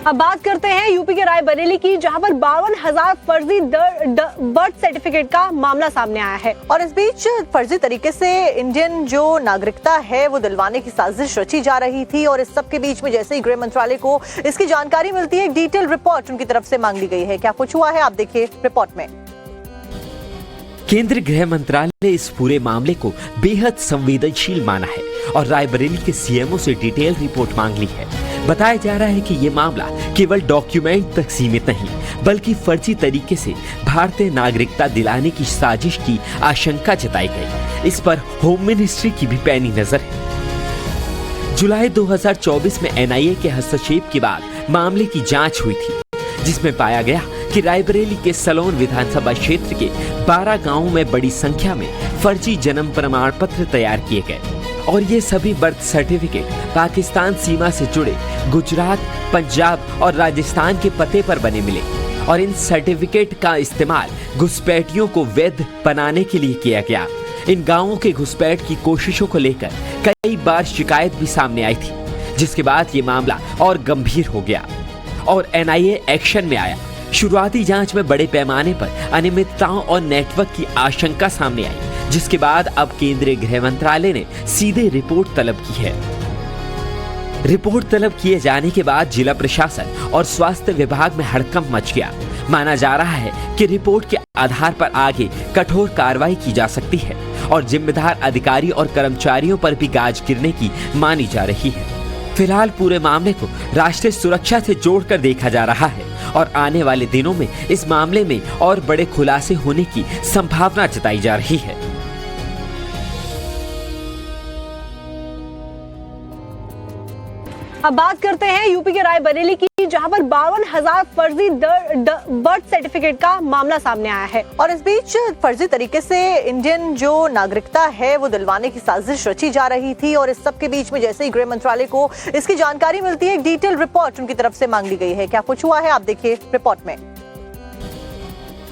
अब बात करते हैं यूपी के रायबरेली की, जहां पर 52,000 फर्जी बर्थ सर्टिफिकेट का मामला सामने आया है। और इस बीच फर्जी तरीके से इंडियन जो नागरिकता है वो दिलवाने की साजिश रची जा रही थी। और इस सब के बीच में जैसे ही गृह मंत्रालय को इसकी जानकारी मिलती है, एक डिटेल रिपोर्ट उनकी तरफ से मांग ली गई है। क्या कुछ हुआ है, आप देखिए रिपोर्ट में। केंद्रीय गृह मंत्रालय इस पूरे मामले को बेहद संवेदनशील माना है और रायबरेली के सीएमओ से डिटेल रिपोर्ट मांग ली है। बताया जा रहा है कि ये मामला केवल डॉक्यूमेंट तक सीमित नहीं, बल्कि फर्जी तरीके से भारतीय नागरिकता दिलाने की साजिश की आशंका जताई गई। इस पर होम मिनिस्ट्री की भी पैनी नजर है। जुलाई 2024 में एनआईए के हस्तक्षेप के बाद मामले की जांच हुई थी, जिसमें पाया गया कि रायबरेली के सलोन विधानसभा क्षेत्र के 12 गांवों में बड़ी संख्या में फर्जी जन्म प्रमाण पत्र तैयार किए गए और ये सभी बर्थ सर्टिफिकेट पाकिस्तान सीमा से जुड़े गुजरात, पंजाब और राजस्थान के पते पर बने मिले। और इन सर्टिफिकेट का इस्तेमाल घुसपैठियों को वैध बनाने के लिए किया गया। इन गांवों के घुसपैठ की कोशिशों को लेकर कई बार शिकायत भी सामने आई थी, जिसके बाद ये मामला और गंभीर हो गया और एनआईए एक्शन में आया। शुरुआती जांच में बड़े पैमाने पर अनियमितताओं और नेटवर्क की आशंका सामने आई, जिसके बाद अब केंद्रीय गृह मंत्रालय ने सीधे रिपोर्ट तलब की है। रिपोर्ट तलब किए जाने के बाद जिला प्रशासन और स्वास्थ्य विभाग में हड़कंप मच गया। माना जा रहा है कि रिपोर्ट के आधार पर आगे कठोर कार्रवाई की जा सकती है और जिम्मेदार अधिकारी और कर्मचारियों पर भी गाज गिरने की मानी जा रही है। फिलहाल पूरे मामले को राष्ट्रीय सुरक्षा से जोड़कर देखा जा रहा है और आने वाले दिनों में इस मामले में और बड़े खुलासे होने की संभावना जताई जा रही है। अब बात करते हैं यूपी के रायबरेली की, जहां पर 52,000 फर्जी बर्थ सर्टिफिकेट का मामला सामने आया है। और इस बीच फर्जी तरीके से इंडियन जो नागरिकता है वो दिलवाने की साजिश रची जा रही थी। और इस सब के बीच में जैसे ही गृह मंत्रालय को इसकी जानकारी मिलती है, एक डिटेल रिपोर्ट उनकी तरफ से मांग ली गई है। क्या कुछ हुआ है, आप देखिए रिपोर्ट में।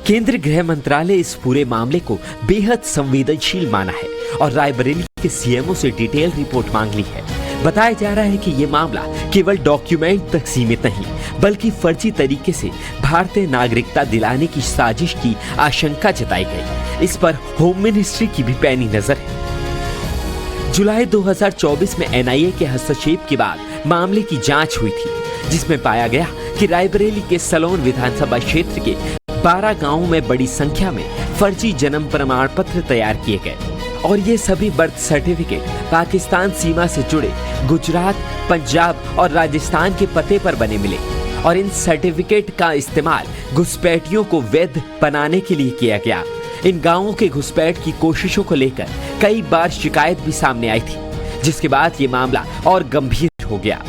केंद्रीय गृह मंत्रालय इस पूरे मामले को बेहद संवेदनशील माना है और रायबरेली के सीएमओ से डिटेल रिपोर्ट मांग ली है। बताया जा रहा है कि ये मामला केवल डॉक्यूमेंट तक सीमित नहीं, बल्कि फर्जी तरीके से भारतीय नागरिकता दिलाने की साजिश की आशंका जताई गई। इस पर होम मिनिस्ट्री की भी पैनी नजर है। जुलाई 2024 में एनआईए के हस्तक्षेप के बाद मामले की जांच हुई थी, जिसमें पाया गया कि रायबरेली के सलोन विधानसभा क्षेत्र के 12 गांवों में बड़ी संख्या में फर्जी जन्म प्रमाण पत्र तैयार किए गए और ये सभी बर्थ सर्टिफिकेट पाकिस्तान सीमा से जुड़े गुजरात, पंजाब और राजस्थान के पते पर बने मिले। और इन सर्टिफिकेट का इस्तेमाल घुसपैठियों को वैध बनाने के लिए किया गया। इन गांवों के घुसपैठ की कोशिशों को लेकर कई बार शिकायत भी सामने आई थी, जिसके बाद ये मामला और गंभीर हो गया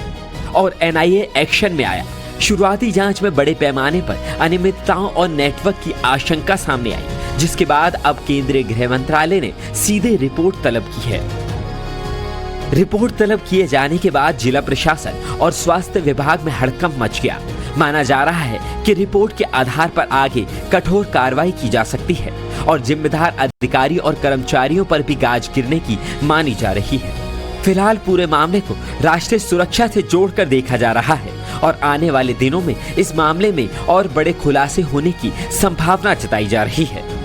और एनआईए एक्शन में आया। शुरुआती जांच में बड़े पैमाने पर अनियमितताओं और नेटवर्क की आशंका सामने आई, जिसके बाद अब केंद्रीय गृह मंत्रालय ने सीधे रिपोर्ट तलब की है। रिपोर्ट तलब किए जाने के बाद जिला प्रशासन और स्वास्थ्य विभाग में हड़कंप मच गया। माना जा रहा है कि रिपोर्ट के आधार पर आगे कठोर कार्रवाई की जा सकती है और जिम्मेदार अधिकारी और कर्मचारियों पर भी गाज गिरने की मानी जा रही है। फिलहाल पूरे मामले को राष्ट्रीय सुरक्षा से जोड़कर देखा जा रहा है और आने वाले दिनों में इस मामले में और बड़े खुलासे होने की संभावना जताई जा रही है।